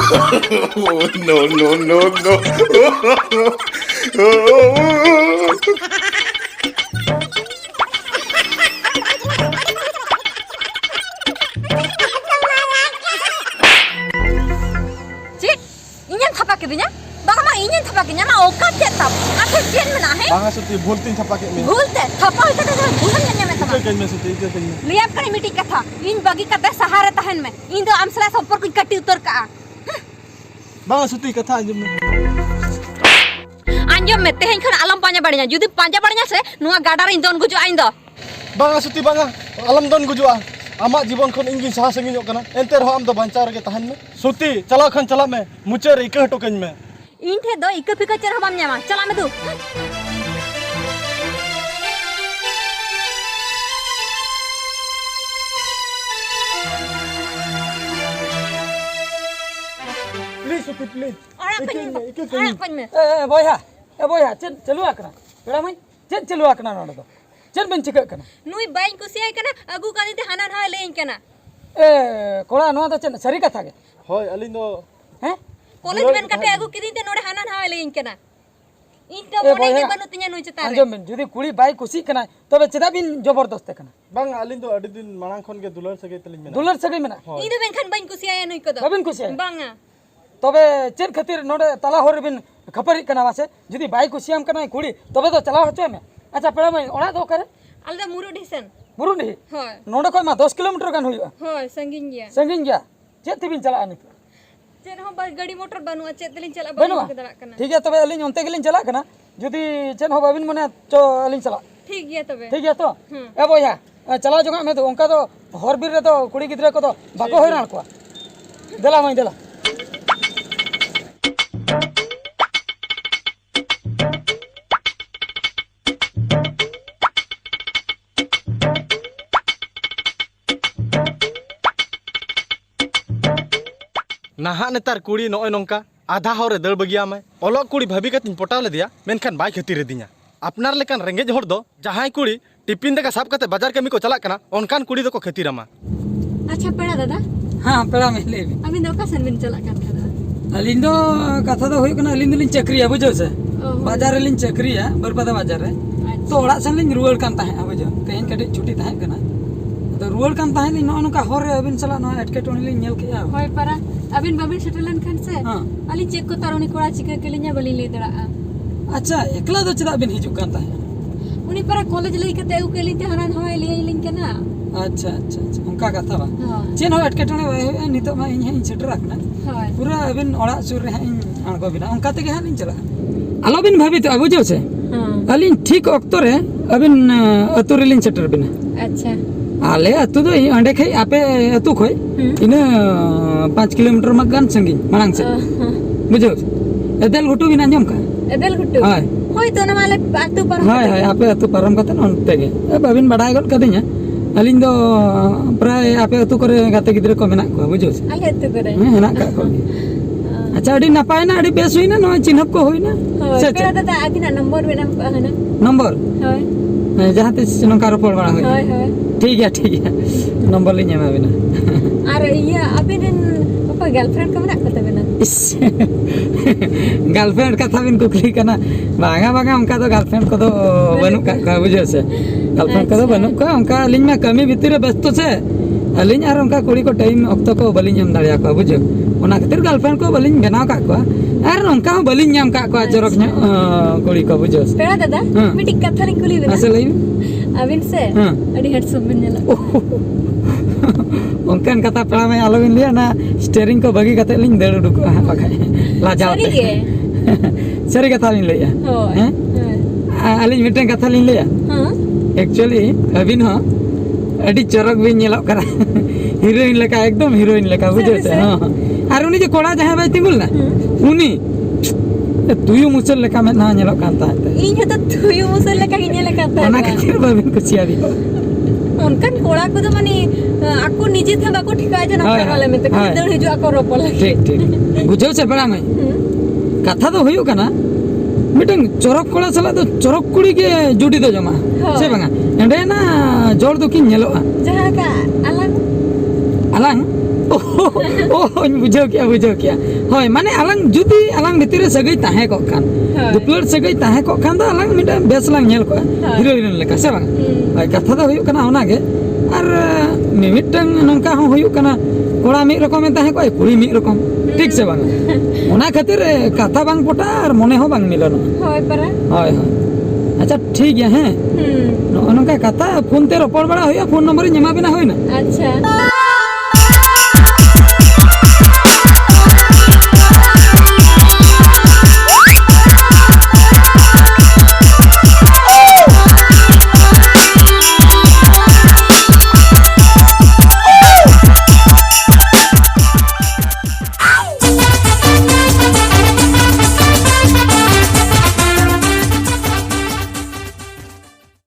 No, no, no, no. Cik, inyan thapak ke dinya? Baka ma inyan thapak ke nyama okat cek tap. Athe chen mena hai? Banga suti भूलती थपा के में भूलते थपा होते तो भूलन गन्या में थपा. के में सुती के में लियाब कनी मिटी कथा. इन बगी कते सहारे तहन में. इन दो आमसला संपर्क कटी उतर का. banga suti कथा अंजम में Anjom me tehen khon alam panja badinya. Judi panja badinya se nuwa gadar indon gujo aindo. banga suti banga alam don gujua amak जीवन खन इंगिन Saha संगिन kana ente roh am do bancha rege tahan me suti chala khan chala me mucher ika hto kan me इन थे दो इक फिका चर हम न्यामा. चला में तू. please suti please Arak pan me. boya chen chalu akna pera mai chen chalu akna nodo do chen ben chika kana Nui bain kusiai kana agu kani te hanan ha lein kana. kola no da chen sari katha ge hoy alin do he College ben kate agu kidin te node hanan ha lein kana. इन तो ए मोने boya के बनुतिnya nui चता. anjom ben jodi kuri bai kusi kana tobe cheda bin jobardast kana bang alin do adi din manang khon ge dular sage telin me dular sagai mena इन तो ben khan bain kusiai nui ko do. babin kusi Banga. tobe chen khatir node tala hor bin khapari kana wase jodi bai kusiam kana kuri tobe to chala hoche me acha pera mai ona do kare Alda muru disen. buru ni Hoy. node koi ma 10 kilometer kan huyu Hoy sangin gya. sangin gya chet tibin chala ani चेर हम बस गाड़ी motor बनवा चेत लिन चला बनवा बनवा के दड़ा kana. ठीक है तबे अलिन ओंते गेलिन चला कना जदी चेन हो बाबिन मने चो अलिन चला ठीक गया तबे. ठीक है तो ए बोया चला जोगा में तो उनका तो हर बीर रे तो कुड़ी गिदरे को तो बाको होइरान को देला मई देला naha netar kuri noy nongka आधा हर दड़ बगिया में ओलो कुड़ी भाभी कतिन पटाव ले दिया मेनखान बाई खतिर दिया अपनार लेकान रेंगेज हर दो जहां कुड़ी टिफिन देका साब कते बाजार कमी को चला कना ओनकान कुड़ी दो को खतिरामा अच्छा पेड़ा दादा. हां पेड़ा में ले अभी दो का सन बिन चला kan kada. अलिन दो कथा दो होय कना अलिन लिन चक्रिया बुझो से बाजार लिन चक्रिया बरपदा बाजार रे तो ओड़ा सन लिन रुवल कान ताहे बुझो तेन कटे छुट्टी ताहे कना तो रुवल कान ताहे लिन नो का हर अबिन चला नो एटके टोनी लिन नेल के होय para अबिन बाबिन सेटलन खान से. हां अली चेक को तारोनी कोड़ा चिका के लिnya बली ले दड़ा. अच्छा एकला दो चदा बिन हिजु कान ताहे उनी para कॉलेज लई के तेउ के लिन ते हनान हवाई ले लिन kana. अच्छा अच्छा अच्छा उनका कथा बा हां. चेन हो एटके टोनी होय नितो मा इन हें सेटर रखना होय. पूरा अबिन ओड़ा सुर रे हें अणगो बिना उनका ते हें चला आलो बिन भाभी तो बुझो से हां. अलिन ठीक वक्त रे अबिन अतु रे लिन सेटर बिना अच्छा. आले अतु दो अंडे खई आपे अतु खोय इने 5 किलोमीटर मा गान संगी मांग से बुझो एदल गुटु बिना अंजम का एदल गुट्टू. हाय होय तो नमाले आतु पर. हाय हाय आपे अतु परम कते नते गे बाबिन बडाय गल कदिnya अलिन दो प्राय आपे अतु करे गाते गिदरे को मेना को बुझो आले अतु करे. हेना का को अच्छा अडी नपाय ना अडी बेस हुइना न चिन्हप को हुइना होय पेड़ा दादा अबिना नंबर बेना हना. नंबर होय. जहां ते नंका रोपड़ बड़ा होय होय होय. ठीक है नंबर ले ᱧᱟᱢᱟ बिना अरे ये अबिन पापा गर्लफ्रेंड का मना कते बेना. गर्लफ्रेंड कथा बिन कुकली कना बांगा बांगा उनका तो गर्लफ्रेंड को तो बनु का बुझे से गर्लफ्रेंड को तो बनु का उनका लिंग में कमी भीतर व्यस्त से अलिंग आर उनका कुड़ी को टाइम ऑक्टो को बलिंग हम दाड़िया को बुझो ओना खातिर गर्लफ्रेंड को बलिंग बनाव का को आर उनका बलिंग नाम का को जरक कुड़ी को बुझो पेड़ा दादा मिटी कथा लिंग कुली बेना. असले अबिन से अडी हेडसम बिन नेला. उनकन कथा पेड़ा में आलो बिन लिया ना स्टीयरिंग को बगी कते लिंग दड़ उडुक बाखाय लाजावते सरी गे. सरी कथा लिन लिया होय. हैं अलिंग मिटन कथा लिन लिया हां. एक्चुअली अबिन हो अडी चरक बिन नेलो करा हीरोइन लेका एकदम हीरोइन लेका बुझते हां आर उनी जे कोड़ा जहां बाय तिंगुल ना उनी तुयु मुसल लेका में ना नेलो कांता इन तो तुयु मुसल लेका गिने लेका ता. ओना खातिर बाबिन कुसिया दी उनकन कोड़ा को तो माने आको निजे थे बाको ठिका जना हाय, कर वाले में तो हाय. दड़ हिजु आको रोपल. ठीक ठीक बुझो से पेड़ा में कथा तो हुयु कना मिटन चरक कोड़ा सला तो चरक कुड़ी के जुड़ी दो जमा से बांगा एंडे ना जोर दो कि नेलो जहां का अलग अलांग ओ बुझाव किया होय माने आलांग जुदी आलांग भितर रे सगई ताहे को खान दुपलर सगई ताहे को खान दा आलांग मिटा बेस लांग नेल को हिरो हिरोइन लेका से बांग होय कथा दा हुयु कना ओना गे आर मिमिटंग नंका हो हुयु कना कोड़ा मिद रकम ताहे को कुड़ी मिद रकम ठीक से बांग ओना खातिर कथा बांग पटा आर मने हो बांग मिलन होय परा होय अच्छा ठीक है हैं नंका कथा फोन ते रपड़ बड़ा हुया फोन नंबर एमा बिना होइना अच्छा